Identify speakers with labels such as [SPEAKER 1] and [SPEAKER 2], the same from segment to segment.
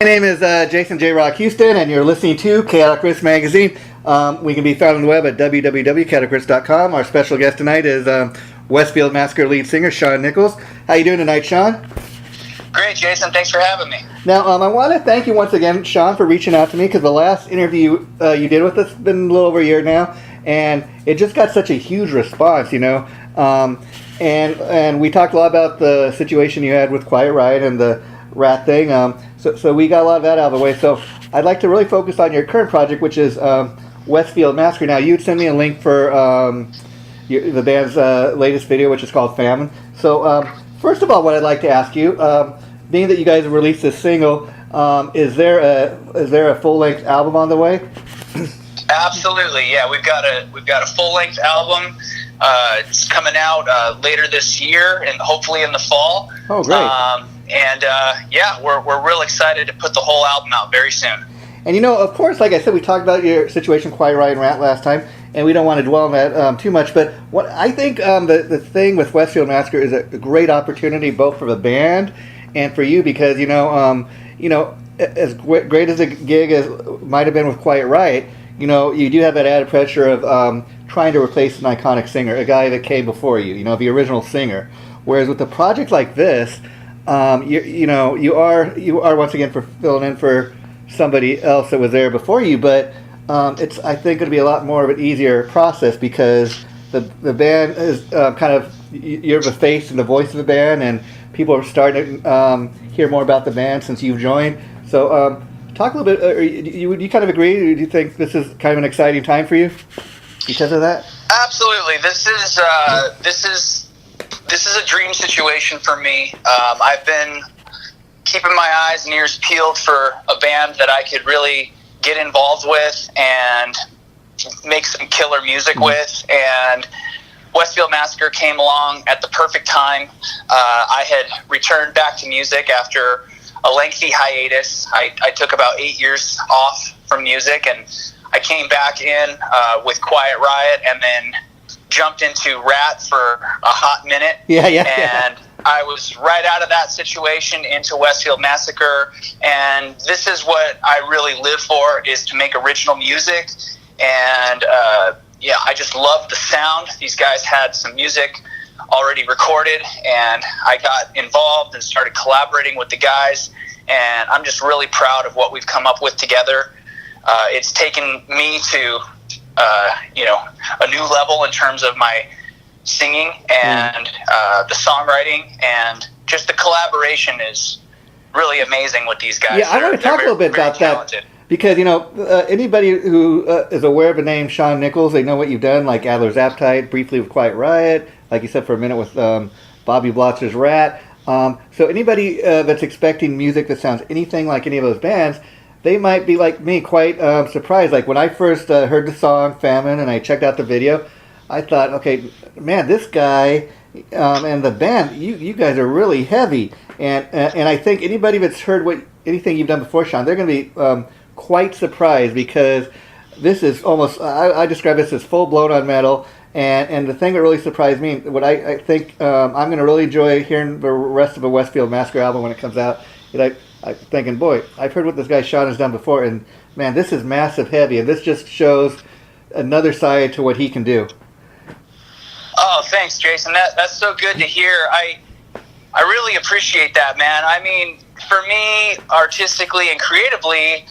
[SPEAKER 1] My name is Jason J. Rock Houston, and you're listening to Chaotic Riffs Magazine. We can be found on the web at www.chaoticriffs.com. Our special guest tonight is Westfield Massacre lead singer Seann Nicols. How you doing tonight, Seann?
[SPEAKER 2] Great, Jason. Thanks for having me.
[SPEAKER 1] Now, I want to thank you once again, Seann, for reaching out to me, because the last interview you did with us has been a little over a year now, and it just got such a huge response, you know. And we talked a lot about the situation you had with Quiet Riot and the Ratt thing. So we got a lot of that out of the way. So I'd like to really focus on your current project, which is Westfield Massacre. Now, you'd send me a link for the band's latest video, which is called Famine. So first of all, what I'd like to ask you, being that you guys have released this single, is there a full-length album on the way?
[SPEAKER 2] Absolutely, yeah. We've got a full-length album. It's coming out later this year, and hopefully in the fall.
[SPEAKER 1] Oh, great!
[SPEAKER 2] Yeah, we're real excited to put the whole album out very soon.
[SPEAKER 1] And you know, of course, like I said, we talked about your situation, Quiet Riot and Ratt last time, and we don't want to dwell on that too much. But what I think the thing with Westfield Massacre is a great opportunity both for the band and for you, because you know, as great as a gig as might have been with Quiet Riot, you know, you do have that added pressure of trying to replace an iconic singer, a guy that came before you, you know, the original singer. Whereas with a project like this, you are once again filling in for somebody else that was there before you, but it's, I think, going to be a lot more of an easier process, because the band is kind of, you're the face and the voice of the band, and people are starting to hear more about the band since you've joined. So talk a little bit, do you kind of agree? Do you think this is kind of an exciting time for you because of that?
[SPEAKER 2] Absolutely. This is a dream situation for me. I've been keeping my eyes and ears peeled for a band that I could really get involved with and make some killer music with, and Westfield Massacre came along at the perfect time. I had returned back to music after a lengthy hiatus. I took about 8 years off from music, and I came back in with Quiet Riot, and then jumped into Ratt for a hot minute. And I was right out of that situation into Westfield Massacre, and this is what I really live for, is to make original music. And I just love the sound. These guys had some music already recorded, and I got involved and started collaborating with the guys, and I'm just really proud of what we've come up with together. It's taken me to a new level in terms of my singing and the songwriting, and just the collaboration is really amazing with these guys.
[SPEAKER 1] Yeah, I want to talk a little bit about talented. That, because, you know, anybody who is aware of the name Seann Nicols, they know what you've done, like Adler's Appetite, briefly with Quiet Riot, like you said, for a minute with Bobby Blotzer's Ratt. So anybody that's expecting music that sounds anything like any of those bands, they might be like me, quite surprised. Like when I first heard the song Famine and I checked out the video, I thought, okay, man, this guy and the band, you guys are really heavy. And I think anybody that's heard anything you've done before, Seann, they're going to be quite surprised, because this is almost, I describe this as full-blown on metal. And the thing that really surprised me, what I think I'm going to really enjoy hearing the rest of the Westfield Massacre album when it comes out, is I'm thinking, boy, I've heard what this guy Seann has done before, and man, this is massive heavy, and this just shows another side to what he can do.
[SPEAKER 2] Oh, thanks, Jason. That's so good to hear. I really appreciate that, man. I mean, for me, artistically and creatively,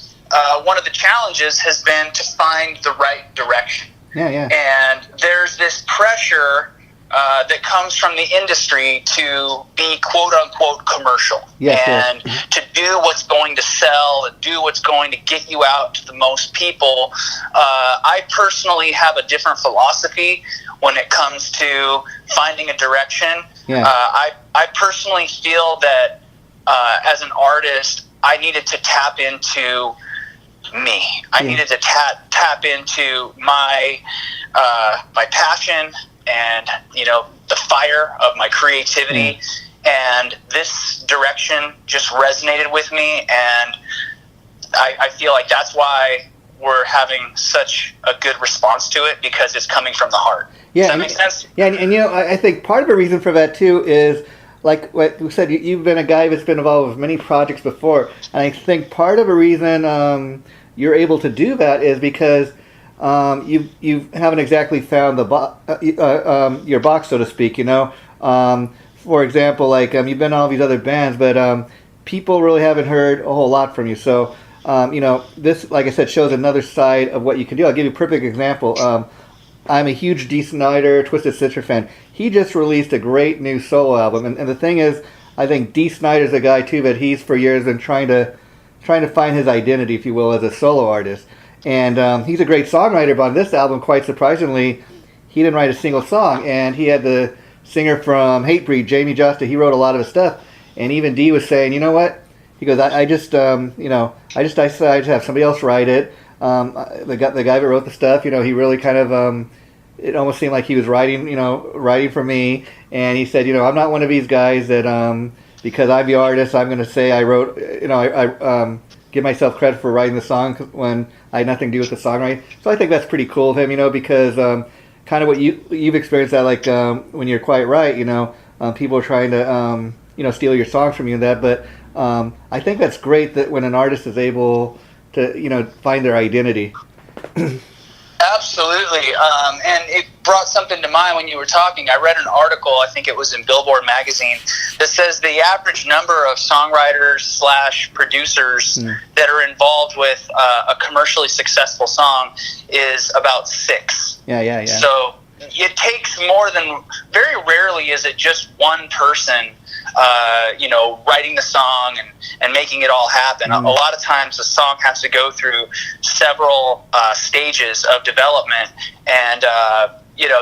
[SPEAKER 2] one of the challenges has been to find the right direction.
[SPEAKER 1] Yeah.
[SPEAKER 2] And there's this pressure that comes from the industry to be quote-unquote commercial.
[SPEAKER 1] Yes.
[SPEAKER 2] To do what's going to sell, and do what's going to get you out to the most people. I personally have a different philosophy when it comes to finding a direction.
[SPEAKER 1] Yeah.
[SPEAKER 2] I personally feel that as an artist, I needed to tap into me. I needed to tap into my passion and, you know, the fire of my creativity. And this direction just resonated with me, and I feel like that's why we're having such a good response to it, because it's coming from the heart.
[SPEAKER 1] Yeah,
[SPEAKER 2] Does that make sense?
[SPEAKER 1] Yeah, and you know, I think part of the reason for that too is like what you said, you've been a guy that's been involved with many projects before, and I think part of the reason you're able to do that is because you haven't exactly found your box, so to speak. For example, like you've been in all these other bands, but people really haven't heard a whole lot from you. So this, like I said, shows another side of what you can do. I'll give you a perfect example. I'm a huge Dee Snider, Twisted Sister fan. He just released a great new solo album, and the thing is, I think Dee Snider's a guy too that he's for years been trying to find his identity, if you will, as a solo artist. And he's a great songwriter, but on this album, quite surprisingly, he didn't write a single song. And he had the singer from Hatebreed, Jamie Josta. He wrote a lot of his stuff. And even Dee was saying, you know what? He goes, I just decided to have somebody else write it. The guy that wrote the stuff, he really kind of, it almost seemed like he was writing for me. And he said, I'm not one of these guys that, because I'm the artist, I'm going to say I wrote, I give myself credit for writing the song when I had nothing to do with the songwriting. So I think that's pretty cool of him, because kind of what you've experienced that, like when you're Quiet Riot, people are trying to, steal your songs from you and that. But I think that's great that when an artist is able to, find their identity.
[SPEAKER 2] Absolutely. And it brought something to mind when you were talking. I read an article, I think it was in Billboard magazine, that says the average number of songwriters / producers that are involved with a commercially successful song is about 6.
[SPEAKER 1] Yeah.
[SPEAKER 2] So it takes more than, very rarely is it just one person writing the song and making it all happen. A lot of times the song has to go through several stages of development, and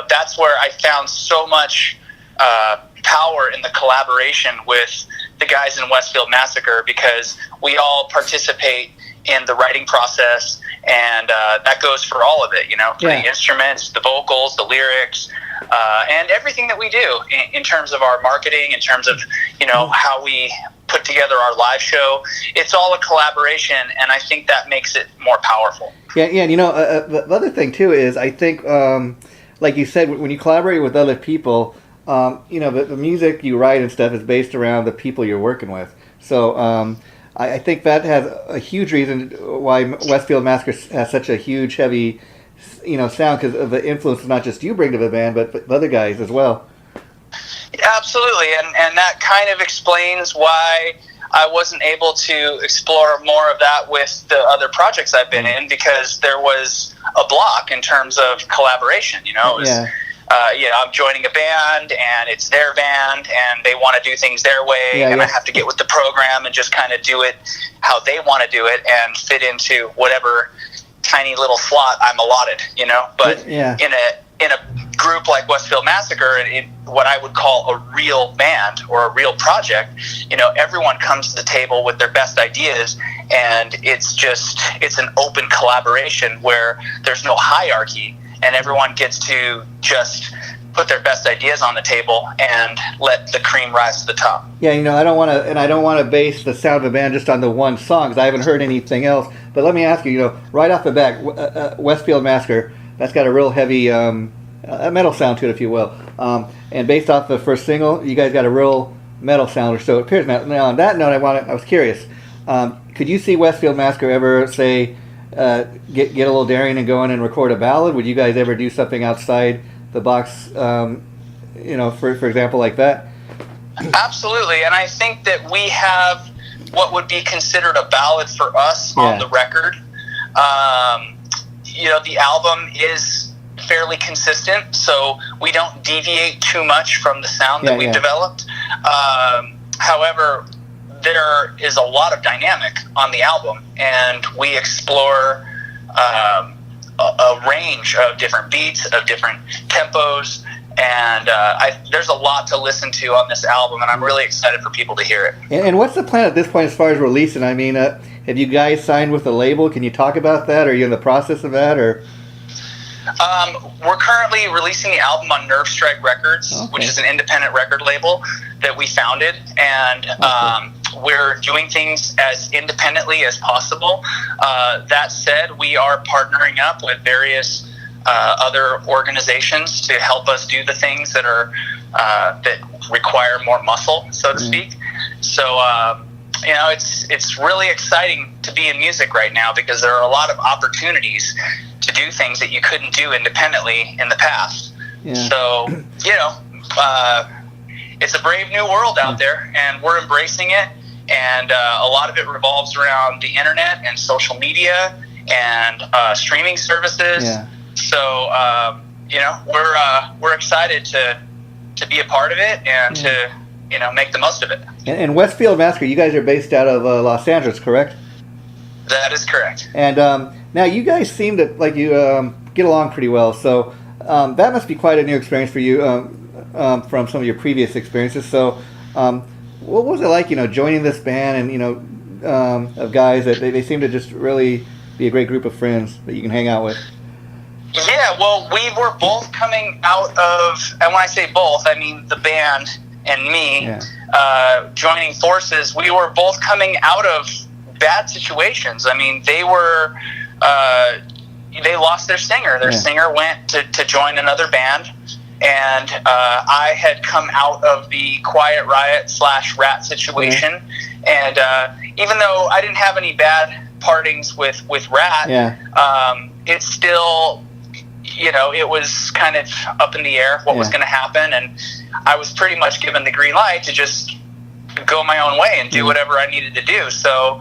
[SPEAKER 2] that's where I found so much power in the collaboration with the guys in Westfield Massacre, because we all participate in the writing process, and that goes for all of it, for the instruments, the vocals, the lyrics, and everything that we do in terms of our marketing, in terms of, how we put together our live show. It's all a collaboration, and I think that makes it more powerful.
[SPEAKER 1] Yeah, the other thing, too, is I think, like you said, when you collaborate with other people, the music you write and stuff is based around the people you're working with. So I think that has a huge reason why Westfield Massacre has such a huge, heavy, sound, because of the influence not just you bring to the band, but the other guys as well.
[SPEAKER 2] Absolutely, and that kind of explains why I wasn't able to explore more of that with the other projects I've been in, because there was a block in terms of collaboration. I'm joining a band, and it's their band, and they want to do things their way, I have to get with the program and just kind of do it how they want to do it and fit into whatever tiny little slot I'm allotted, But in a group like Westfield Massacre, in what I would call a real band or a real project, everyone comes to the table with their best ideas, and it's an open collaboration where there's no hierarchy, and everyone gets to just put their best ideas on the table and let the cream rise to the top.
[SPEAKER 1] Yeah, I don't want to base the sound of a band just on the one song, because I haven't heard anything else. But let me ask you, right off the bat, Westfield Massacre, that's got a real heavy metal sound to it, if you will. And based off the first single, you guys got a real metal sound, or so it appears. Now, on that note, I was curious. Could you see Westfield Massacre ever, say, get a little daring and go in and record a ballad? Would you guys ever do something outside the box, for example, like that?
[SPEAKER 2] Absolutely, and I think that we have what would be considered a ballad for us on the record. The album is fairly consistent, so we don't deviate too much from the sound that we've developed. However, there is a lot of dynamic on the album, and we explore a range of different beats, of different tempos, and there's a lot to listen to on this album, and I'm really excited for people to hear it.
[SPEAKER 1] And what's the plan at this point as far as releasing? I mean, have you guys signed with a label? Can you talk about that? Are you in the process of that, or?
[SPEAKER 2] We're currently releasing the album on Nerve Strike Records, which is an independent record label that we founded, and we're doing things as independently as possible. That said, we are partnering up with various other organizations to help us do the things that are that require more muscle, so to speak. So, it's really exciting to be in music right now because there are a lot of opportunities to do things that you couldn't do independently in the past. Yeah. So, it's a brave new world out there, and we're embracing it. And a lot of it revolves around the internet and social media and streaming services. Yeah. So, we're excited to be a part of it and to make the most of it.
[SPEAKER 1] And Westfield Massacre, you guys are based out of Los Angeles, correct?
[SPEAKER 2] That is correct.
[SPEAKER 1] And now you guys seem to get along pretty well. So that must be quite a new experience for you from some of your previous experiences. So what was it like, joining this band and of guys that they seem to just really be a great group of friends that you can hang out with?
[SPEAKER 2] Yeah, well, we were both coming out of, and when I say both, I mean the band and me joining forces. We were both coming out of bad situations. I mean, they lost their singer. Their singer went to join another band, and I had come out of the Quiet Riot / Ratt situation, and even though I didn't have any bad partings with Ratt, it's still, it was kind of up in the air what was going to happen, and I was pretty much given the green light to just go my own way and do whatever I needed to do. So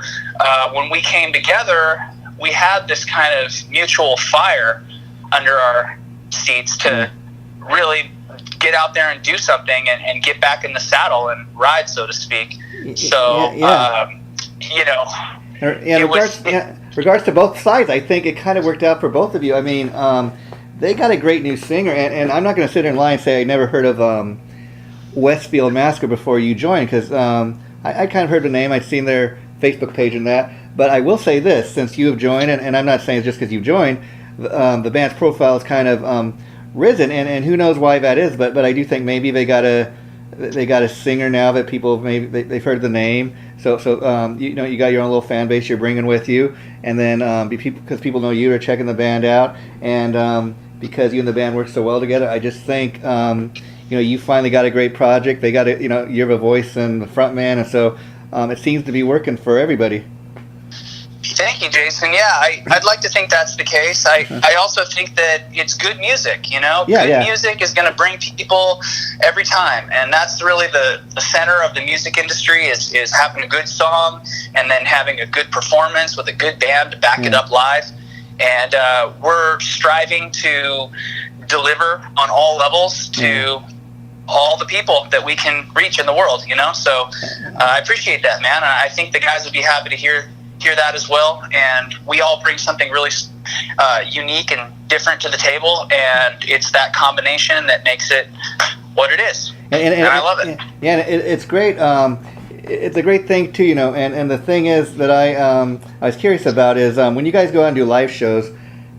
[SPEAKER 2] when we came together, we had this kind of mutual fire under our seats to really get out there and do something and get back in the saddle and ride, so to speak. So,
[SPEAKER 1] regards to both sides, I think it kind of worked out for both of you. I mean, they got a great new singer, and I'm not going to sit here and lie and say I never heard of Westfield Massacre before you joined, because I kind of heard the name. I'd seen their Facebook page and that. But I will say this, since you have joined, and I'm not saying it's just because you've joined, the band's profile has kind of risen, and who knows why that is, but I do think maybe they got a singer now that people maybe they've heard the name. So you got your own little fan base you're bringing with you, and then because people know you are checking the band out, and because you and the band work so well together, I just think you finally got a great project. They got you have a voice and the front man, and so it seems to be working for everybody.
[SPEAKER 2] Thank you, Jason. Yeah, I'd like to think that's the case. I also think that it's good music, Good music is going to bring people every time, and that's really the center of the music industry is having a good song and then having a good performance with a good band to back it up live. And we're striving to deliver on all levels to all the people that we can reach in the world, So I appreciate that, man. I think the guys would be happy to hear that as well, and we all bring something really unique and different to the table, and it's that combination that makes it what it is, and I love it.
[SPEAKER 1] Yeah, it's great. It's a great thing too, and the thing is that I was curious about is when you guys go out and do live shows,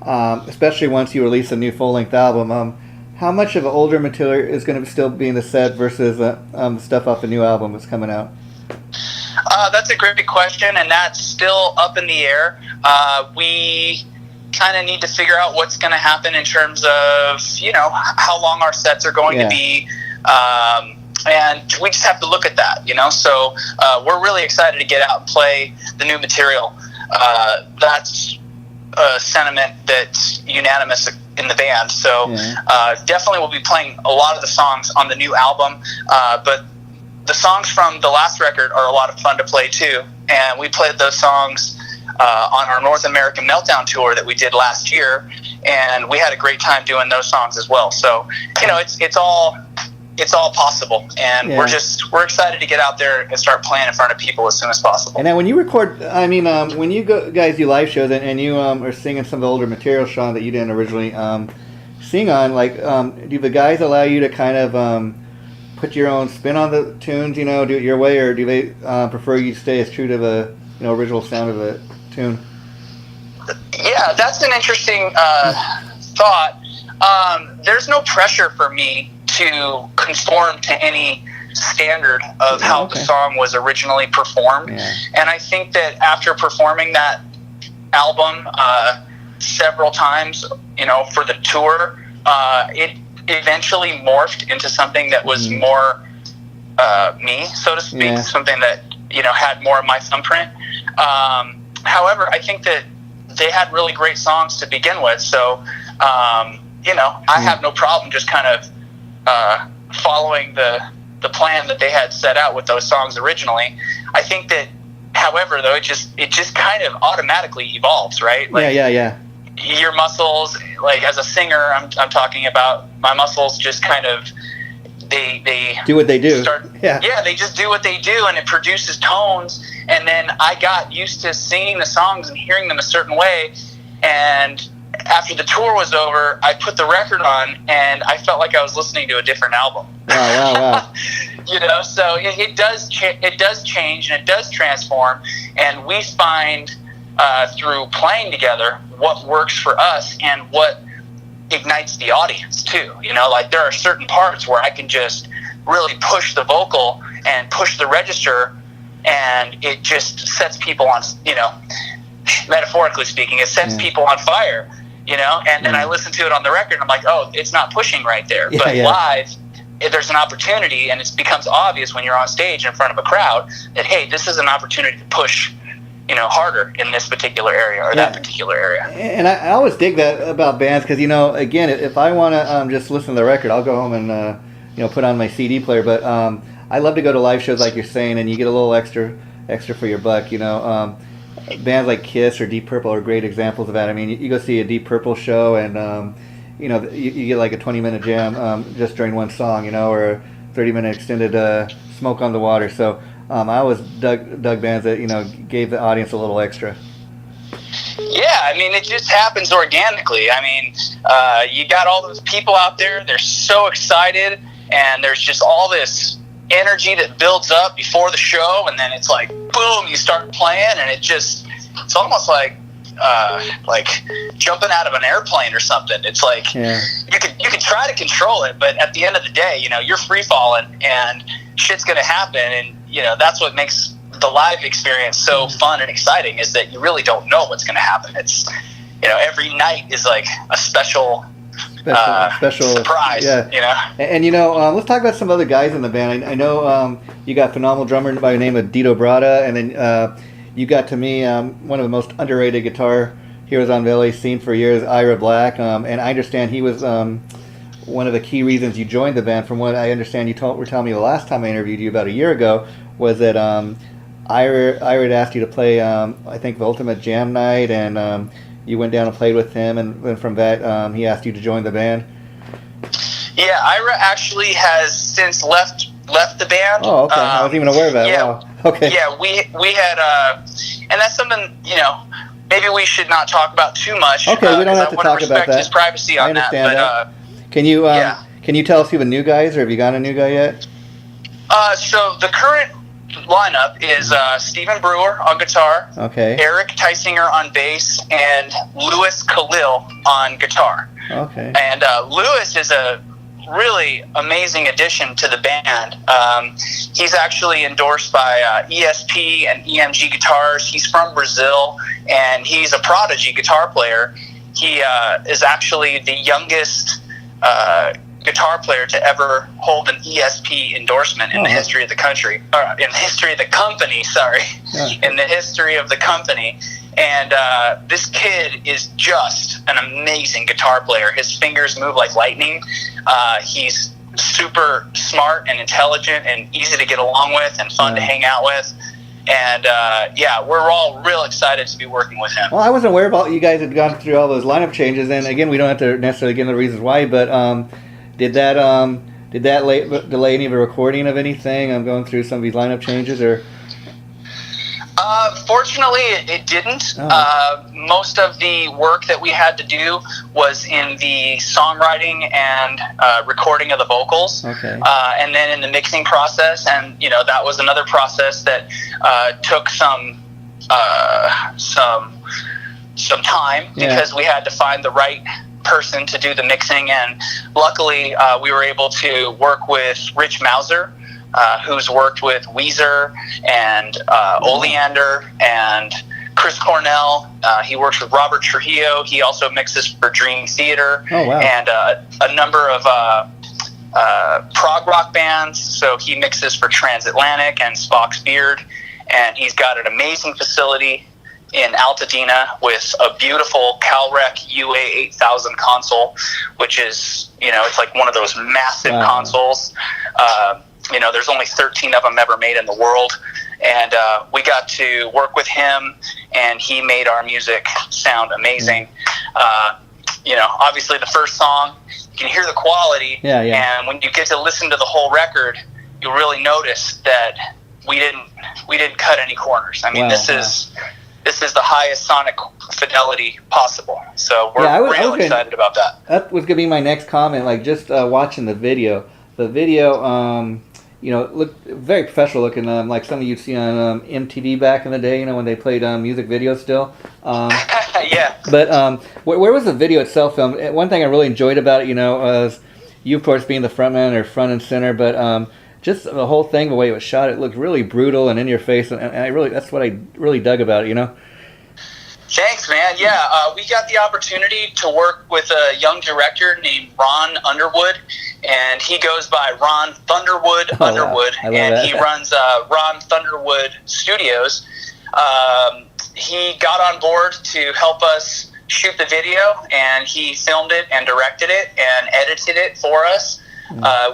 [SPEAKER 1] especially once you release a new full-length album, how much of the older material is going to still be in the set versus the stuff off the new album that's coming out?
[SPEAKER 2] That's a great question, and that's still up in the air. We kind of need to figure out what's going to happen in terms of, how long our sets are going to be, and we just have to look at that, So we're really excited to get out and play the new material. That's a sentiment that's unanimous in the band. So definitely we'll be playing a lot of the songs on the new album, but the songs from the last record are a lot of fun to play too, and we played those songs on our North American Meltdown tour that we did last year, and we had a great time doing those songs as well. So it's all possible, and we're excited to get out there and start playing in front of people as soon as possible.
[SPEAKER 1] And now when you record, when you guys do live shows and you are singing some of the older material, Seann, that you didn't originally sing on, do the guys allow you to kind of put your own spin on the tunes, do it your way, or do they prefer you to stay as true to the original sound of the tune?
[SPEAKER 2] Yeah, that's an interesting thought. There's no pressure for me to conform to any standard of how the song was originally performed. And I think that after performing that album several times, for the tour, eventually morphed into something that was more me, so to speak, something that, had more of my thumbprint. However, I think that they had really great songs to begin with, so I have no problem just kind of following the plan that they had set out with those songs originally. I think that, however, though, it just kind of automatically evolves, right? Like, yeah. Your muscles, like as a singer, I'm talking about my muscles just kind of they
[SPEAKER 1] do what they do.
[SPEAKER 2] They just do what they do, and it produces tones. And then I got used to singing the songs and hearing them a certain way. And after the tour was over, I put the record on, and I felt like I was listening to a different album.
[SPEAKER 1] Wow.
[SPEAKER 2] So it does change and it does transform, and we find through playing together what works for us and what ignites the audience too. Like there are certain parts where I can just really push the vocal and push the register, and it just sets people on, metaphorically speaking, it sets people on fire, and then I listen to it on the record and I'm like, oh, it's not pushing right there. But live, there's an opportunity, and it becomes obvious when you're on stage in front of a crowd that, hey, this is an opportunity to push harder in this particular area or that particular area.
[SPEAKER 1] And I always dig that about bands, because again, if I want to just listen to the record, I'll go home and put on my CD player. But I love to go to live shows, like you're saying, and you get a little extra for your buck. Bands like Kiss or Deep Purple are great examples of that. I mean, you go see a Deep Purple show, and you get like a 20-minute jam just during one song, or a 30-minute extended Smoke on the Water. So I always dug bands that gave the audience a little extra.
[SPEAKER 2] Yeah, I mean, it just happens organically. I mean, you got all those people out there, they're so excited, and there's just all this energy that builds up before the show, and then it's like, boom, you start playing, and it's almost like jumping out of an airplane or something. It's like you can try to control it, but at the end of the day, you're free falling, and shit's gonna happen, and that's what makes the live experience so fun and exciting, is that you really don't know what's gonna happen. It's every night is like a special surprise.
[SPEAKER 1] And let's talk about some other guys in the band. I know you got phenomenal drummer by the name of Dito Brada, and then you got, to me, one of the most underrated guitar heroes on the LA scene for years, Ira Black, and I understand he was one of the key reasons you joined the band. From what I understand, were telling me the last time I interviewed you about a year ago, was that Ira had asked you to play, I think, the Ultimate Jam Night, and you went down and played with him, and then from that, he asked you to join the band.
[SPEAKER 2] Yeah, Ira actually has since left the band.
[SPEAKER 1] Oh, okay. I wasn't even aware of that.
[SPEAKER 2] Yeah,
[SPEAKER 1] wow. Okay.
[SPEAKER 2] Yeah, we had, and that's something, maybe we should not talk about too much.
[SPEAKER 1] Okay, we don't have to talk about that. I
[SPEAKER 2] respect his privacy on that. But,
[SPEAKER 1] can you tell us who the new guy is, or have you got a new guy yet?
[SPEAKER 2] So the current lineup is Stephen Brewer on guitar, Eric Tysinger on bass, and Louis Khalil on guitar.
[SPEAKER 1] Okay.
[SPEAKER 2] And Louis is a really amazing addition to the band. He's actually endorsed by ESP and EMG Guitars. He's from Brazil, and he's a prodigy guitar player. He is actually the youngest guitar player to ever hold an ESP endorsement in the history of the country, or in the history of the company, in the history of the company. And this kid is just an amazing guitar player. His fingers move like lightning. He's super smart and intelligent and easy to get along with and fun to hang out with. And we're all real excited to be working with him.
[SPEAKER 1] Well, I wasn't aware about you guys had gone through all those lineup changes, and again, we don't have to necessarily get into the reasons why, but did that delay any of the recording of anything? I'm going through some of these lineup changes, or?
[SPEAKER 2] Fortunately, it didn't. Most of the work that we had to do was in the songwriting and recording of the vocals, and then in the mixing process. And that was another process that took some time, because we had to find the right person to do the mixing. And luckily, we were able to work with Rich Mauser, who's worked with Weezer and Oleander and Chris Cornell. He works with Robert Trujillo. He also mixes for Dream Theater.
[SPEAKER 1] Oh, wow.
[SPEAKER 2] And a number of prog rock bands. So he mixes for Transatlantic and Spock's Beard. And he's got an amazing facility in Altadena with a beautiful Calrec UA 8000 console, which is, it's like one of those massive consoles. There's only 13 of them ever made in the world. And we got to work with him, and he made our music sound amazing. Obviously the first song, you can hear the quality. And when you get to listen to the whole record, you'll really notice that we didn't cut any corners. I mean, this is the highest sonic fidelity possible. So we're really excited about that.
[SPEAKER 1] That was going to be my next comment. Like, just watching the video. The video, looked very professional looking, like some of you'd see on MTV back in the day, when they played music videos still.
[SPEAKER 2] Yeah.
[SPEAKER 1] But where was the video itself filmed? One thing I really enjoyed about it, was you, of course, being the frontman or front and center, but just the whole thing, the way it was shot, it looked really brutal and in your face, and that's what I really dug about it,
[SPEAKER 2] Thanks, man. Yeah, we got the opportunity to work with a young director named Ron Underwood, and he goes by Ron Thunderwood Underwood, and he runs Ron Thunderwood Studios. He got on board to help us shoot the video, and he filmed it and directed it and edited it for us.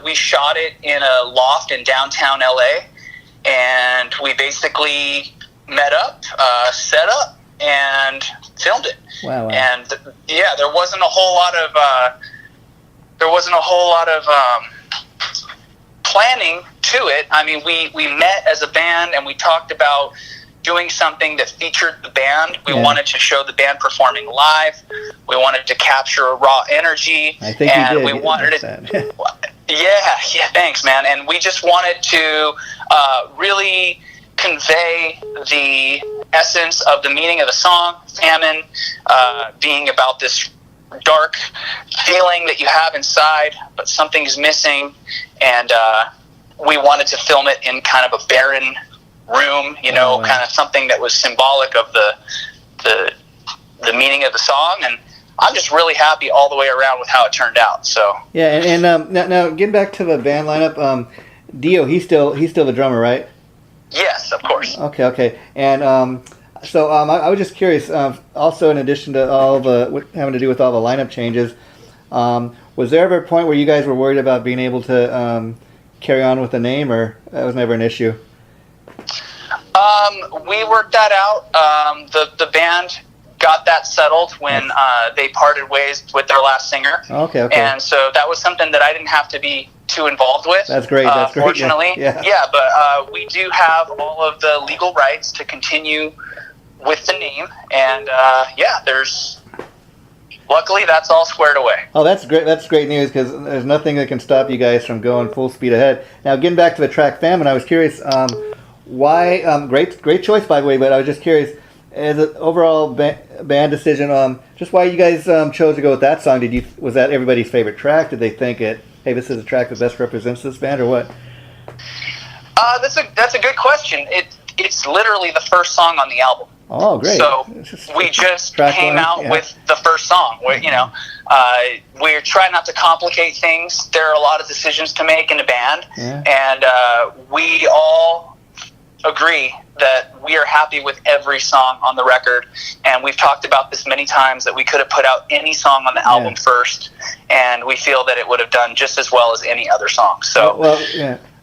[SPEAKER 2] We shot it in a loft in downtown LA, and we basically met up, set up, and filmed it. Wow. And there wasn't a whole lot of planning to it. I mean, we met as a band, and we talked about doing something that featured the band. We wanted to show the band performing live. We wanted to capture a raw energy.
[SPEAKER 1] I think
[SPEAKER 2] and
[SPEAKER 1] you did.
[SPEAKER 2] We wanted it. Yeah, thanks, man. And we just wanted to really convey the essence of the meaning of the song, Famine, being about this dark feeling that you have inside, but something's missing, and we wanted to film it in kind of a barren room, kind of something that was symbolic of the meaning of the song, and I'm just really happy all the way around with how it turned out. So
[SPEAKER 1] and now getting back to the band lineup, Dio, he's still the drummer, right?
[SPEAKER 2] Yes, of course.
[SPEAKER 1] Okay, and I was just curious. Also, in addition to all the having to do with all the lineup changes, was there ever a point where you guys were worried about being able to carry on with the name, or that was never an issue?
[SPEAKER 2] We worked that out. The band got that settled when they parted ways with their last singer. Okay. And so that was something that I didn't have to be too involved with.
[SPEAKER 1] That's great.
[SPEAKER 2] Fortunately. Yeah, but we do have all of the legal rights to continue with the name, and luckily that's all squared away.
[SPEAKER 1] Oh, that's great. That's great news, because there's nothing that can stop you guys from going full speed ahead. Now, getting back to the track Famine, I was curious why. Great choice, by the way. But I was just curious, as an overall band decision, just why you guys chose to go with that song. Was that everybody's favorite track? Did they think hey, this is a track that best represents this band, or what?
[SPEAKER 2] That's a good question. It's literally the first song on the album.
[SPEAKER 1] Oh, great!
[SPEAKER 2] So we just came out with the first song. We're trying not to complicate things. There are a lot of decisions to make in a band, and we all agree that we are happy with every song on the record. And we've talked about this many times, that we could have put out any song on the album first, and we feel that it would have done just as well as any other song. So,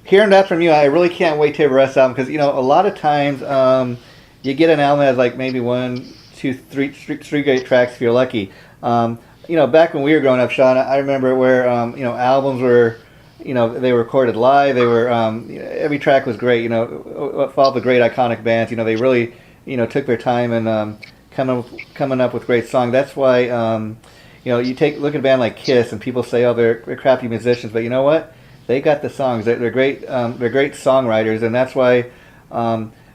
[SPEAKER 1] hearing that from you, I really can't wait to hear the rest of them, because a lot of times you get an album that has like maybe 1, 2, 3 great tracks if you're lucky. Back when we were growing up, Sean, I remember where albums were, they were recorded live. They were every track was great. All the great iconic bands. They really took their time and coming up with great songs. That's why you look at a band like Kiss, and people say, oh, they're crappy musicians, but you know what? They got the songs. They're great. They're great songwriters, and that's why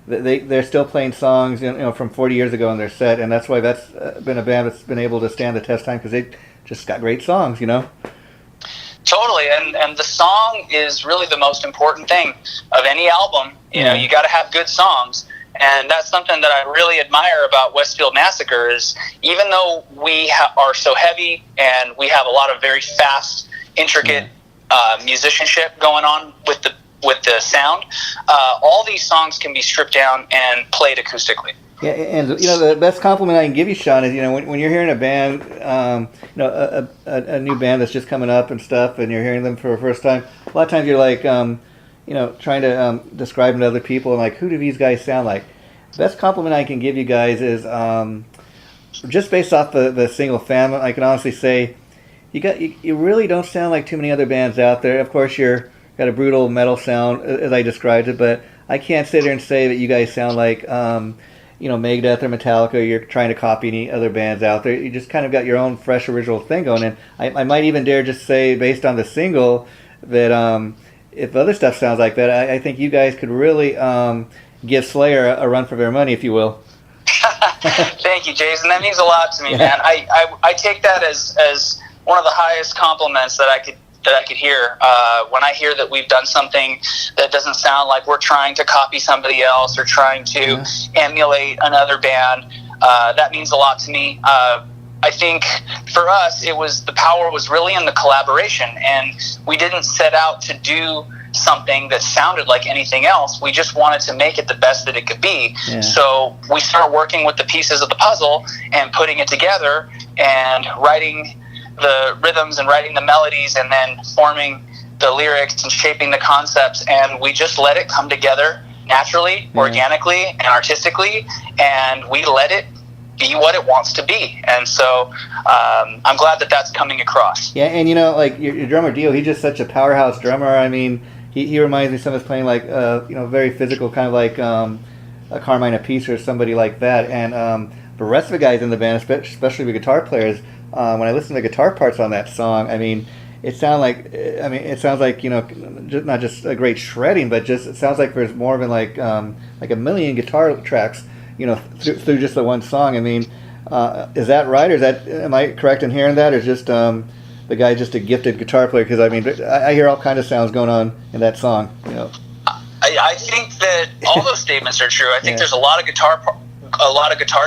[SPEAKER 1] they're still playing songs from 40 years ago in their set, and that's why that's been a band that's been able to stand the test of time, because they just got great songs.
[SPEAKER 2] Totally, and the song is really the most important thing of any album. You got to have good songs, And that's something that I really admire about Westfield Massacre is even though we are so heavy and we have a lot of very fast, intricate musicianship going on with the sound, all these songs can be stripped down and played acoustically.
[SPEAKER 1] Yeah, and the best compliment I can give you, Seann, is when you're hearing a band, a new band that's just coming up and stuff, and you're hearing them for the first time. A lot of times you're like, trying to describe them to other people, and like, who do these guys sound like? The best compliment I can give you guys is just based off the single Famine. I can honestly say you really don't sound like too many other bands out there. Of course, you're got a brutal metal sound as I described it, but I can't sit there and say that you guys sound like Megadeth or Metallica. You're trying to copy any other bands out there. You just kind of got your own fresh original thing going. And I might even dare just say, based on the single, that if other stuff sounds like that, I think you guys could really give Slayer a run for their money, if you will.
[SPEAKER 2] Thank you, Jason. That means a lot to me, man. I take that as one of the highest compliments that I could hear when I hear that we've done something that doesn't sound like we're trying to copy somebody else or trying to emulate another band. That means a lot to me. I think for us, the power was really in the collaboration, and we didn't set out to do something that sounded like anything else. We just wanted to make it the best that it could be. Yeah. So we started working with the pieces of the puzzle and putting it together and writing the rhythms and writing the melodies and then forming the lyrics and shaping the concepts, and we just let it come together naturally, organically, and artistically, and we let it be what it wants to be. And so I'm glad that that's coming across.
[SPEAKER 1] Yeah, and like your drummer Dio, he's just such a powerhouse drummer. I mean, he reminds me of someone playing like very physical, kind of like a Carmine Appice or somebody like that. And the rest of the guys in the band, especially the guitar players, when I listen to the guitar parts on that song, I mean, it sounds like not just a great shredding, but just it sounds like there's more than like a million guitar tracks, through just the one song. I mean, is that right, or am I correct in hearing that, or is just the guy just a gifted guitar player? Because I mean, I hear all kinds of sounds going on in that song.
[SPEAKER 2] I think that all those statements are true. I think there's a lot of guitar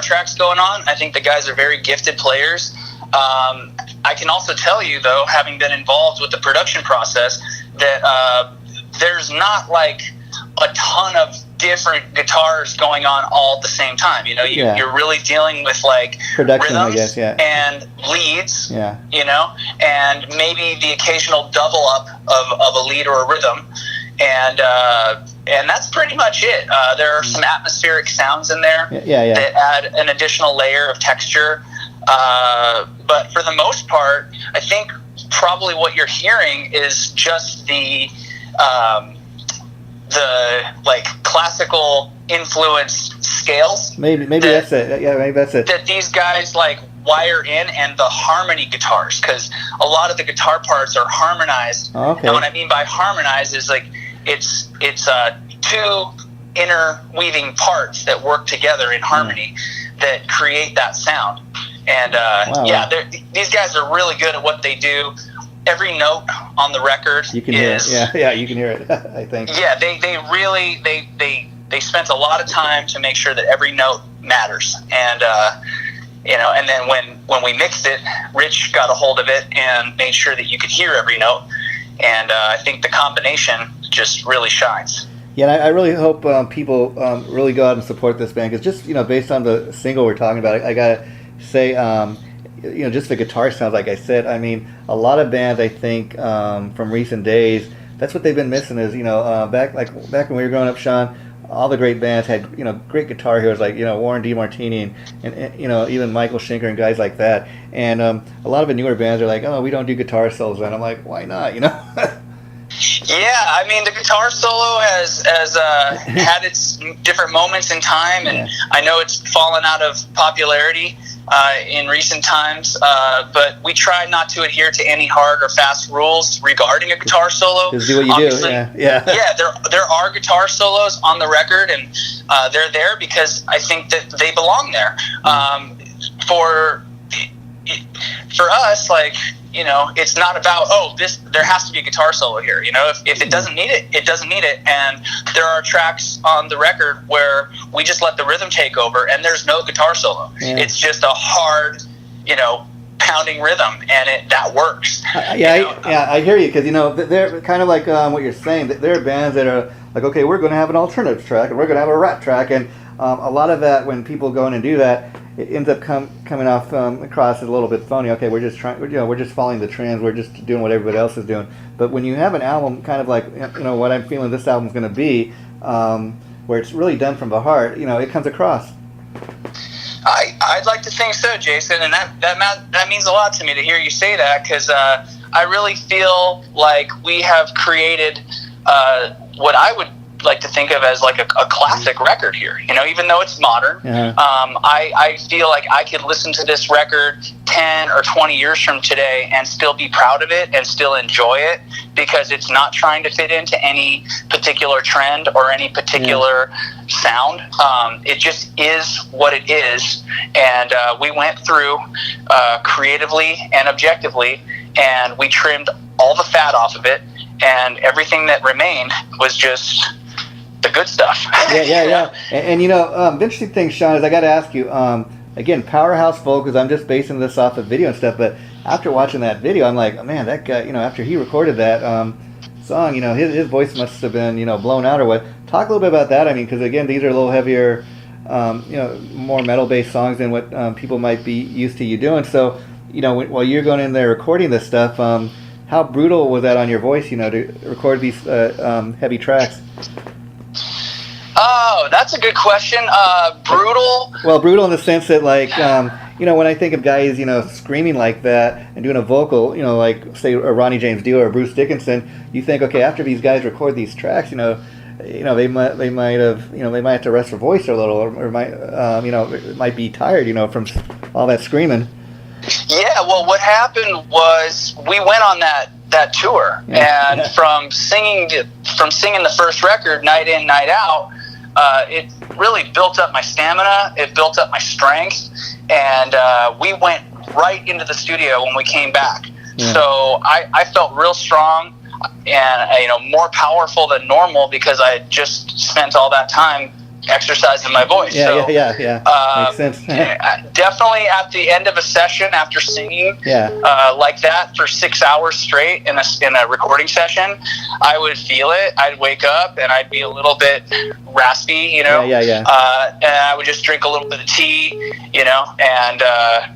[SPEAKER 2] tracks going on. I think the guys are very gifted players. I can also tell you, though, having been involved with the production process, that there's not like a ton of different guitars going on all at the same time. You're really dealing with like
[SPEAKER 1] production,
[SPEAKER 2] rhythms,
[SPEAKER 1] I guess,
[SPEAKER 2] and leads, and maybe the occasional double up of a lead or a rhythm. And that's pretty much it. There are some atmospheric sounds in there that add an additional layer of texture. But for the most part, I think probably what you're hearing is just the like classical influence scales.
[SPEAKER 1] Maybe that's it. Yeah, maybe that's it.
[SPEAKER 2] That these guys like wire in, and the harmony guitars, because a lot of the guitar parts are harmonized.
[SPEAKER 1] Oh, okay.
[SPEAKER 2] And what I mean by harmonized is like it's two interweaving parts that work together in harmony that create that sound. And these guys are really good at what they do. Every note on the record
[SPEAKER 1] you can hear it. Yeah, you can hear it. I think.
[SPEAKER 2] Yeah, they really they spent a lot of time to make sure that every note matters. And and then when we mixed it, Rich got a hold of it and made sure that you could hear every note. And I think the combination just really shines.
[SPEAKER 1] Yeah, and I really hope people really go out and support this band, because just based on the single we're talking about, I gotta say, just the guitar sounds, like I said. I mean, a lot of bands, I think, from recent days, that's what they've been missing is, back when we were growing up, Seann, all the great bands had, great guitar heroes like, Warren DeMartini and even Michael Schenker and guys like that. And a lot of the newer bands are like, oh, we don't do guitar solos. And I'm like, why not,
[SPEAKER 2] Yeah, I mean, the guitar solo has had its different moments in time, and I know it's fallen out of popularity in recent times, but we try not to adhere to any hard or fast rules regarding a guitar solo.
[SPEAKER 1] Just do what you
[SPEAKER 2] Obviously,
[SPEAKER 1] do. Yeah.
[SPEAKER 2] There are guitar solos on the record, and they're there because I think that they belong there. For us, like, it's not about, there has to be a guitar solo here. If it doesn't need it, it doesn't need it. And there are tracks on the record where we just let the rhythm take over and there's no guitar solo. Yeah. It's just a hard, pounding rhythm, and that works.
[SPEAKER 1] I hear you, because they're kind of like what you're saying. There are bands that are like, okay, we're going to have an alternative track and we're going to have a Ratt track, and a lot of that, when people go in and do that, it ends up coming off across as a little bit phony. Okay, we're just trying, we're just following the trends, we're just doing what everybody else is doing. But when you have an album, kind of like what I'm feeling this album's going to be, where it's really done from the heart, it comes across.
[SPEAKER 2] I'd like to think so, Jason, and that means a lot to me to hear you say that, because I really feel like we have created what I would like to think of as like a classic record here, even though it's modern. Yeah. I feel like I could listen to this record 10 or 20 years from today and still be proud of it and still enjoy it, because it's not trying to fit into any particular trend or any particular sound. It just is what it is, and we went through creatively and objectively, and we trimmed all the fat off of it, and everything that remained was just the good stuff.
[SPEAKER 1] Yeah. And the interesting thing, Seann, is I got to ask you, again, powerhouse vocals. I'm just basing this off of video and stuff, but after watching that video, I'm like, oh, man, that guy, after he recorded that song, his voice must have been, blown out or what. Talk a little bit about that. I mean, because again, these are a little heavier, more metal-based songs than what people might be used to you doing. So, while you're going in there recording this stuff, how brutal was that on your voice, to record these heavy tracks?
[SPEAKER 2] Oh, that's a good question. Brutal?
[SPEAKER 1] Well, brutal in the sense that, like, when I think of guys, screaming like that and doing a vocal, like, say, a Ronnie James Dio or Bruce Dickinson, you think, okay, after these guys record these tracks, they might have to rest their voice a little, or might be tired, from all that screaming.
[SPEAKER 2] Yeah, well, what happened was we went on that tour, and from singing the first record night in, night out, it really built up my stamina, it built up my strength, and we went right into the studio when we came back. Yeah. So I felt real strong and more powerful than normal, because I had just spent all that time exercising my voice.
[SPEAKER 1] Yeah. Makes sense.
[SPEAKER 2] Definitely at the end of a session, after singing like that for 6 hours straight in a recording session, I would feel it. I'd wake up and I'd be a little bit raspy, and I would just drink a little bit of tea, and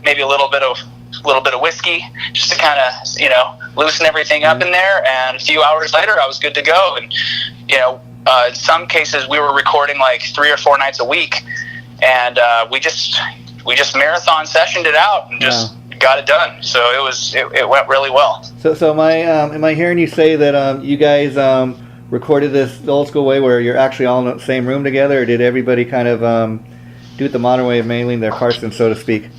[SPEAKER 2] maybe a little bit of whiskey, just to kind of loosen everything up in there. And a few hours later, I was good to go. And in some cases, we were recording like 3 or 4 nights a week, and we just marathon sessioned it out and just got it done. So it went really well.
[SPEAKER 1] So am I hearing you say that you guys recorded this the old school way, where you're actually all in the same room together, or did everybody kind of do it the modern way of mailing their parts in, so to speak?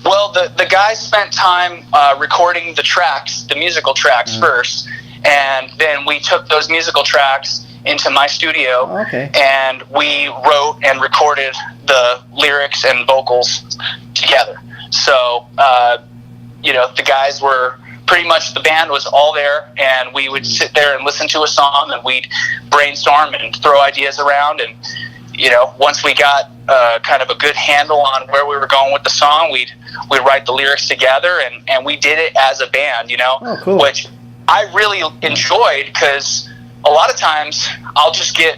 [SPEAKER 2] Well, the guys spent time recording the musical tracks first, and then we took those musical tracks into my studio, and we wrote and recorded the lyrics and vocals together. So, the guys were pretty much, the band was all there, and we would sit there and listen to a song, and we'd brainstorm and throw ideas around. And, once we got kind of a good handle on where we were going with the song, we'd write the lyrics together, and we did it as a band, which I really enjoyed, because a lot of times I'll just get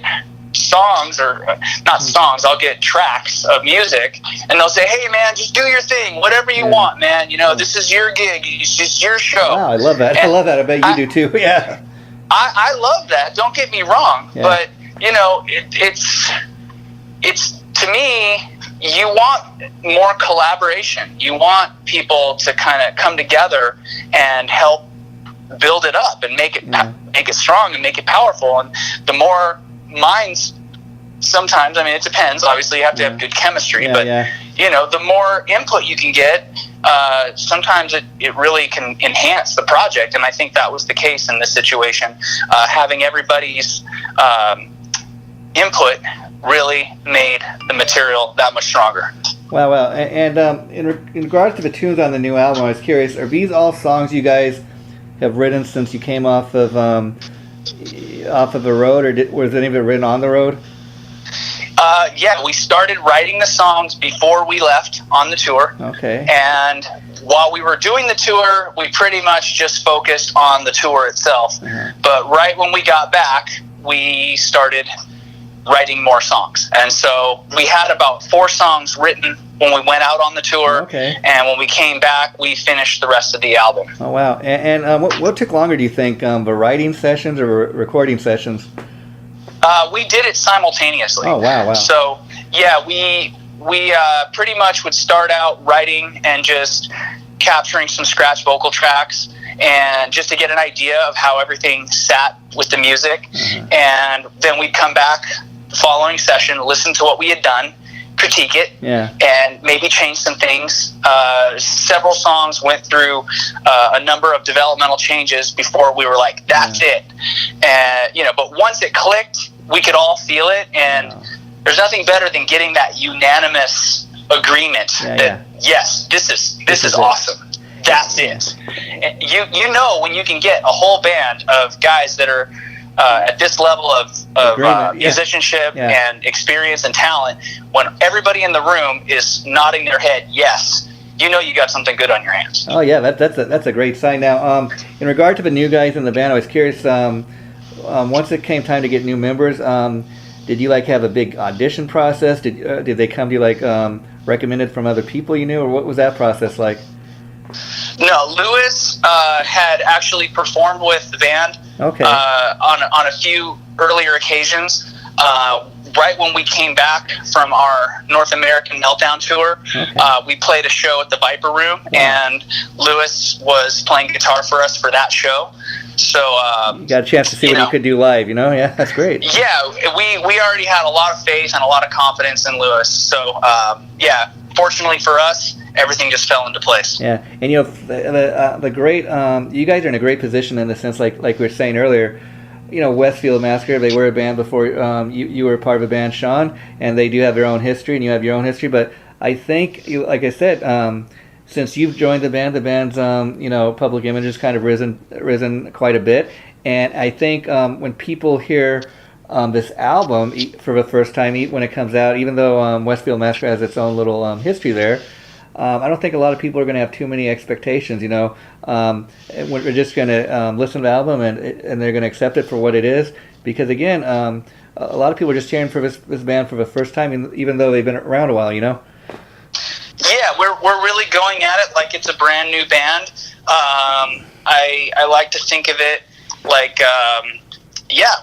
[SPEAKER 2] songs, or not songs, I'll get tracks of music, and they'll say, hey man, just do your thing, whatever you want, man, this is your gig, it's just your show.
[SPEAKER 1] Wow, I love that. And I bet you do too. Yeah,
[SPEAKER 2] I love that, don't get me wrong, but it's to me, you want more collaboration, you want people to kind of come together and help build it up and make it strong and make it powerful. And the more minds, sometimes, I mean, it depends, obviously you have to have good chemistry, but the more input you can get, sometimes it really can enhance the project. And I think that was the case in this situation. Having everybody's input really made the material that much stronger.
[SPEAKER 1] Wow, wow. In regards to the tunes on the new album, I was curious, are these all songs you guys have written since you came off of the road, or was any of it written on the road?
[SPEAKER 2] Yeah, we started writing the songs before we left on the tour.
[SPEAKER 1] Okay.
[SPEAKER 2] And while we were doing the tour, we pretty much just focused on the tour itself. But right when we got back, we started writing more songs. And so we had about 4 songs written when we went out on the tour.
[SPEAKER 1] Okay.
[SPEAKER 2] And when we came back, we finished the rest of the album.
[SPEAKER 1] Oh, wow. And what took longer, do you think, the writing sessions or recording sessions?
[SPEAKER 2] We did it simultaneously.
[SPEAKER 1] Oh, wow, wow.
[SPEAKER 2] So, yeah, we pretty much would start out writing and just capturing some scratch vocal tracks, and just to get an idea of how everything sat with the music. And then we'd come back the following session, listen to what we had done, critique it, and maybe change some things. Several songs went through a number of developmental changes before we were like, that's it. And but once it clicked, we could all feel it, and there's nothing better than getting that unanimous agreement that yes, this is awesome. That's it. And you know when you can get a whole band of guys that are at this level of musicianship and experience and talent, when everybody in the room is nodding their head yes, you know you got something good on your hands.
[SPEAKER 1] Oh yeah, that's a great sign. Now, in regard to the new guys in the band, I was curious. Once it came time to get new members, did you have a big audition process? Did they come to you recommended from other people you knew, or what was that process like?
[SPEAKER 2] No, Lewis had actually performed with the band on a few earlier occasions. Right when we came back from our North American Meltdown tour, we played a show at the Viper Room, and Lewis was playing guitar for us for that show. So
[SPEAKER 1] you got a chance to see what you could do live, Yeah, that's great.
[SPEAKER 2] Yeah, we already had a lot of faith and a lot of confidence in Lewis. So fortunately for us, everything just fell into place. Yeah,
[SPEAKER 1] and the great you guys are in a great position in the sense, like we were saying earlier. Westfield Massacre, they were a band before you were part of a band, Seann, and they do have their own history, and you have your own history. But I think, like I said, since you've joined the band's public image has kind of risen quite a bit. And I think when people hear this album for the first time, when it comes out, even though Westfield Massacre has its own little history there, I don't think a lot of people are going to have too many expectations. We're just going to listen to the album and they're going to accept it for what it is. Because again, a lot of people are just cheering for this band for the first time, even though they've been around a while. Yeah,
[SPEAKER 2] we're really going at it like it's a brand new band. I like to think of it like.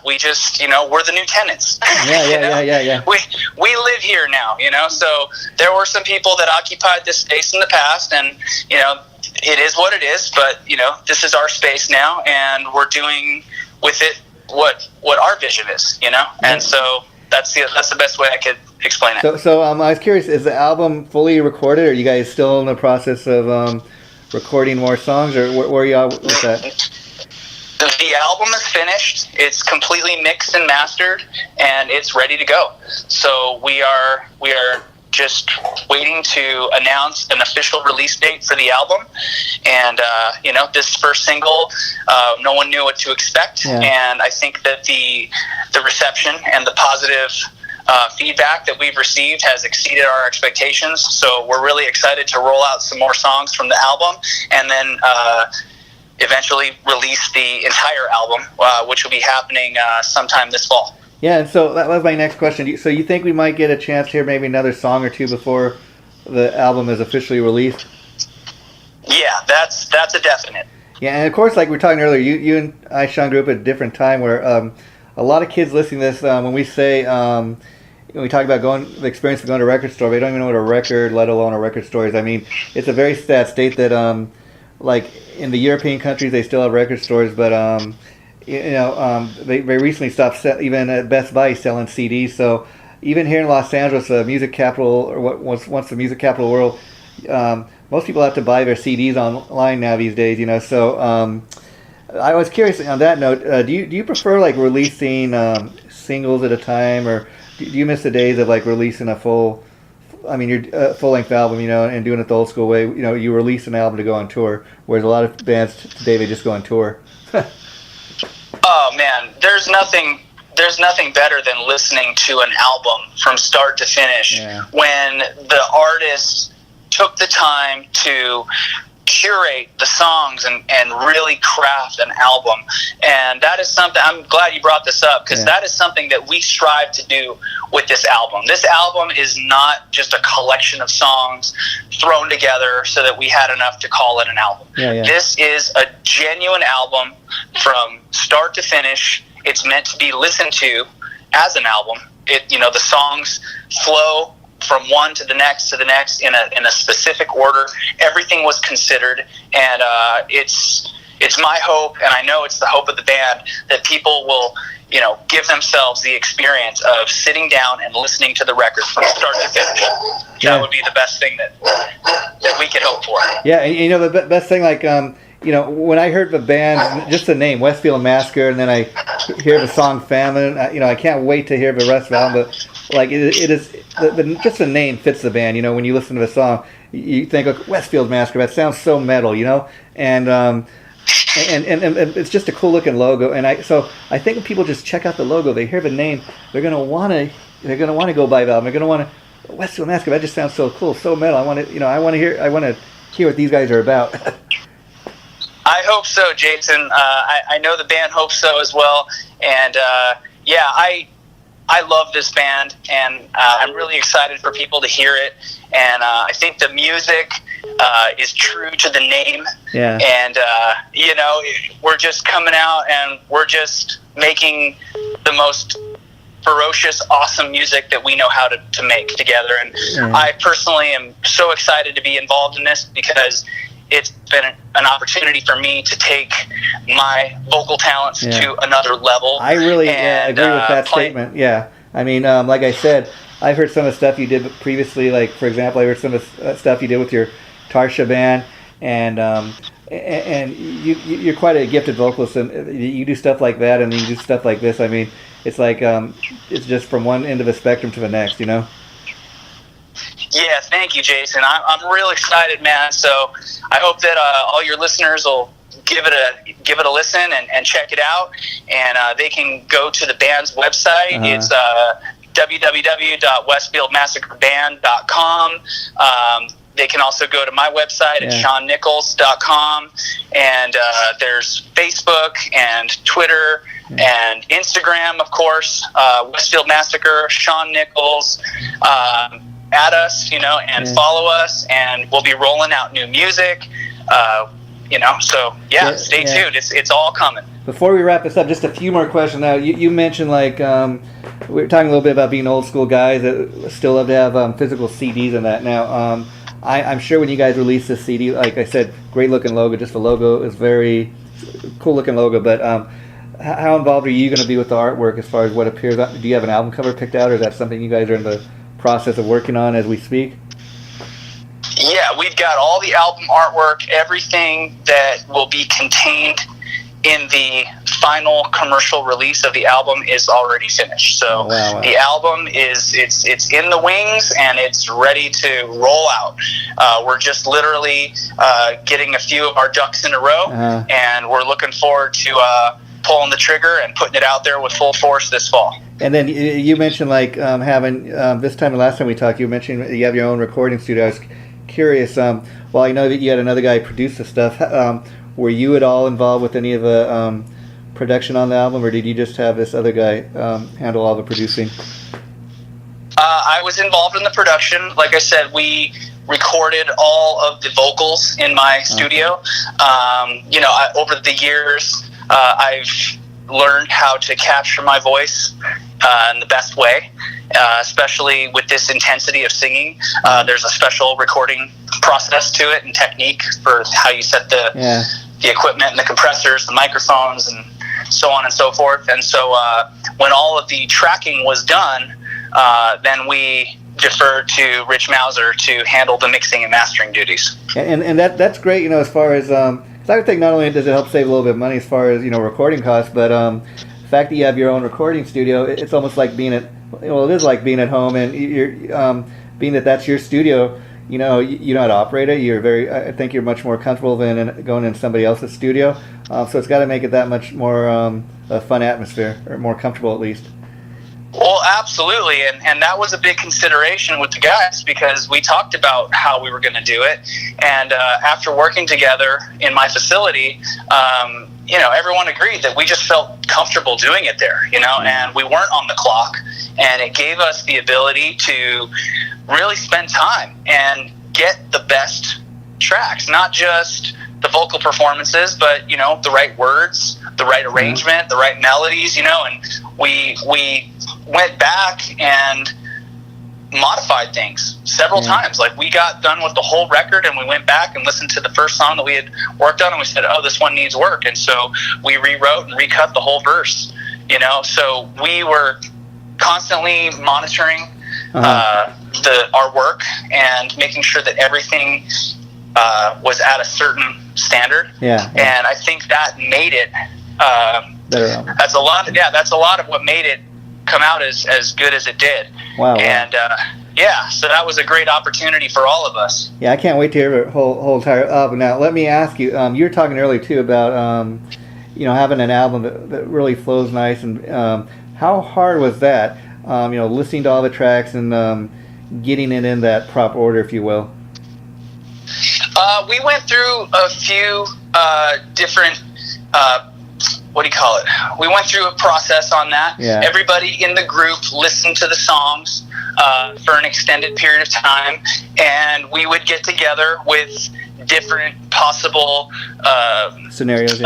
[SPEAKER 2] We just, we're the new tenants.
[SPEAKER 1] Yeah.
[SPEAKER 2] We live here now, so there were some people that occupied this space in the past, and, it is what it is, but, this is our space now, and we're doing with it what our vision is, and so that's the best way I could explain it.
[SPEAKER 1] So I was curious, is the album fully recorded, or are you guys still in the process of recording more songs, or where are you at with that?
[SPEAKER 2] The album is finished. It's completely mixed and mastered, and it's ready to go. So we are just waiting to announce an official release date for the album. And this first single, no one knew what to expect, and I think that the reception and the positive feedback that we've received has exceeded our expectations. So we're really excited to roll out some more songs from the album, and then eventually release the entire album, which will be happening sometime this fall.
[SPEAKER 1] Yeah, and so that was my next question. So you think we might get a chance to hear maybe another song or two before the album is officially released?
[SPEAKER 2] Yeah, that's a definite.
[SPEAKER 1] Yeah, and of course, like we were talking earlier, you and I, Seann, grew up at a different time where a lot of kids listening to this, when we say, when we talk about the experience of going to a record store, they don't even know what a record, let alone a record store is. I mean, it's a very sad state that like in the European countries, they still have record stores, but they recently stopped even at Best Buy selling CDs. So even here in Los Angeles, the music capital, or what was once the music capital of the world, most people have to buy their CDs online now these days. So I was curious on that note. Do you prefer like releasing singles at a time, or do you miss the days of like releasing a full I mean, your full-length album, and doing it the old school way, you release an album to go on tour, whereas a lot of bands today, they just go on tour.
[SPEAKER 2] Oh man, there's nothing better than listening to an album from start to finish when the artist took the time to curate the songs and really craft an album. And that is something, I'm glad you brought this up, because that is something that we strive to do with this album. This album is not just a collection of songs thrown together so that we had enough to call it an album. This is a genuine album from start to finish. It's meant to be listened to as an album. The songs flow from one to the next in a specific order. Everything was considered, and it's my hope, and I know it's the hope of the band, that people will give themselves the experience of sitting down and listening to the record from start to finish. That would be the best thing that we could hope for.
[SPEAKER 1] Yeah, and the best thing, like when I heard the band, just the name Westfield Massacre, and then I hear the song Famine, I can't wait to hear the rest of the album. But like it is, just the name fits the band. When you listen to the song, you think of Westfield Massacre. That sounds so metal, and it's just a cool looking logo. And I think if people just check out the logo, they hear the name, they're gonna want to go buy the album. They're gonna want to Westfield Massacre. That just sounds so cool, so metal. I want to hear what these guys are about.
[SPEAKER 2] I hope so, Jason. I know the band hopes so as well. And I love this band, and I'm really excited for people to hear it. And I think the music is true to the name.
[SPEAKER 1] Yeah.
[SPEAKER 2] And we're just coming out and we're just making the most ferocious, awesome music that we know how to make together. And I personally am so excited to be involved in this, because it's been an opportunity for me to take my vocal talents to another level.
[SPEAKER 1] I really agree with that statement. Yeah. I mean, like I said, I've heard some of the stuff you did previously. Like, for example, I heard some of the stuff you did with your Tarsha band, and you're quite a gifted vocalist, and you do stuff like that, and you do stuff like this. I mean, it's like it's just from one end of the spectrum to the next,
[SPEAKER 2] Yeah, thank you, Jason. I'm real excited, man. So I hope that all your listeners will give it a listen and check it out. And they can go to the band's website. It's www.westfieldmassacreband.com. They can also go to my website at SeannNicols.com. And there's Facebook and Twitter and Instagram, of course. Westfield Massacre, Seann Nicols. Add us, and follow us, and we'll be rolling out new music, so stay tuned. It's all coming.
[SPEAKER 1] Before we wrap this up, just a few more questions. Now, you mentioned, like, we were talking a little bit about being old school guys that still love to have physical CDs and that. Now, I'm sure when you guys release this CD, like I said, great looking logo. Just the logo is very cool looking logo. But how involved are you going to be with the artwork as far as what appears? Do you have an album cover picked out, or is that something you guys are in the process of working on as we speak?
[SPEAKER 2] Yeah, we've got all the album artwork. Everything that will be contained in the final commercial release of the album is already finished. So the album it's in the wings, and it's ready to roll out. We're just literally getting a few of our ducks in a row, and we're looking forward to pulling the trigger and putting it out there with full force this fall.
[SPEAKER 1] And then you mentioned, like, having this time and last time we talked, you mentioned you have your own recording studio. I was curious. Well, I know that you had another guy produce the stuff. Were you at all involved with any of the production on the album, or did you just have this other guy handle all the producing?
[SPEAKER 2] I was involved in the production. Like I said, we recorded all of the vocals in my studio. Over the years, I've learned how to capture my voice in the best way, especially with this intensity of singing. There's a special recording process to it and technique for how you set the equipment and the compressors, the microphones, and so on and so forth. And so when all of the tracking was done, then we deferred to Rich Mauser to handle the mixing and mastering duties.
[SPEAKER 1] And that's great, as far as... I would think not only does it help save a little bit of money as far as recording costs, but the fact that you have your own recording studio, it's almost like being at it is like being at home, and you're being that that's your studio, you know how to operate it. I think you're much more comfortable than going in somebody else's studio. So it's got to make it that much more a fun atmosphere, or more comfortable at least.
[SPEAKER 2] Well, absolutely, and that was a big consideration with the guys, because we talked about how we were going to do it, and after working together in my facility, everyone agreed that we just felt comfortable doing it there, and we weren't on the clock, and it gave us the ability to really spend time and get the best tracks, not just the vocal performances, but the right words, the right arrangement, the right melodies, and we went back and modified things several times. Like, we got done with the whole record and we went back and listened to the first song that we had worked on, and we said, oh, this one needs work, and so we rewrote and recut the whole verse, so we were constantly monitoring our work and making sure that everything was at a certain standard. And I think that made it that's a lot of what made it come out as good as it did.
[SPEAKER 1] Wow.
[SPEAKER 2] And so that was a great opportunity for all of us.
[SPEAKER 1] I can't wait to hear the whole entire album. Now let me ask you, you were talking earlier too about having an album that really flows nice, and how hard was that, listening to all the tracks and getting it in that proper order, if you will?
[SPEAKER 2] We went through a few different we went through a process on that. Everybody in the group listened to the songs for an extended period of time, and we would get together with different possible
[SPEAKER 1] scenarios.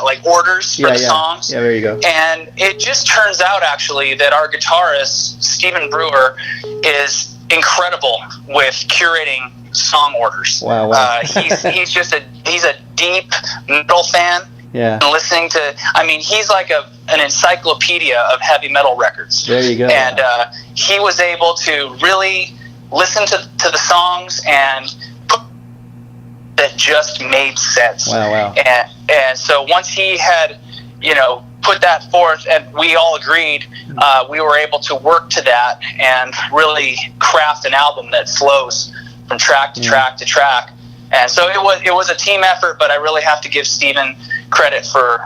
[SPEAKER 2] Like orders for the songs.
[SPEAKER 1] There you go.
[SPEAKER 2] And it just turns out, actually, that our guitarist Stephen Brewer is incredible with curating song orders.
[SPEAKER 1] Wow.
[SPEAKER 2] He's a deep metal fan. And listening to, he's like an encyclopedia of heavy metal records.
[SPEAKER 1] There you go.
[SPEAKER 2] And he was able to really listen to the songs and put that just made sense.
[SPEAKER 1] Wow.
[SPEAKER 2] And so once he had, put that forth, and we all agreed, we were able to work to that and really craft an album that flows from track to track to track. And so it was a team effort, but I really have to give Stephen credit for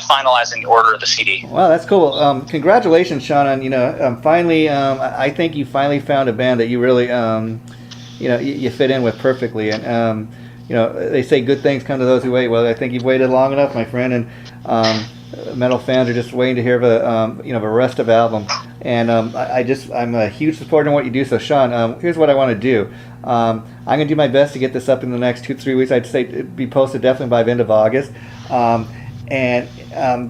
[SPEAKER 2] finalizing the order of the CD.
[SPEAKER 1] Wow, that's cool. Congratulations, Seann, on finally. I think you finally found a band that you really you fit in with perfectly. And they say good things come to those who wait. Well, I think you've waited long enough, my friend, and metal fans are just waiting to hear the rest of the album. And I'm a huge supporter in what you do. So, Seann, here's what I want to do. I'm going to do my best to get this up in the next 2-3 weeks. I'd say it'd be posted definitely by the end of August. And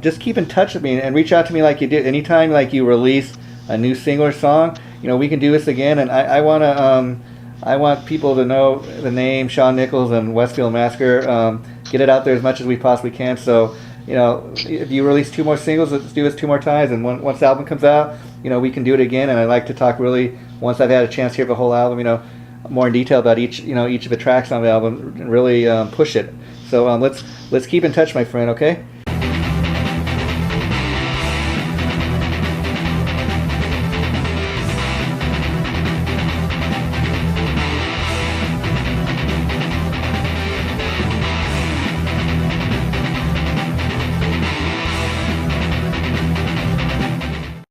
[SPEAKER 1] just keep in touch with me and reach out to me like you did. Anytime like you release a new single or song, we can do this again. And I want people to know the name Seann Nicols and Westfield Massacre. Get it out there as much as we possibly can. So, if you release 2 more singles, let's do this 2 more times. And once the album comes out, we can do it again. And I like to talk really, once I've had a chance to hear the whole album, more in detail about each of the tracks on the album, and really push it. So let's keep in touch, my friend. Okay.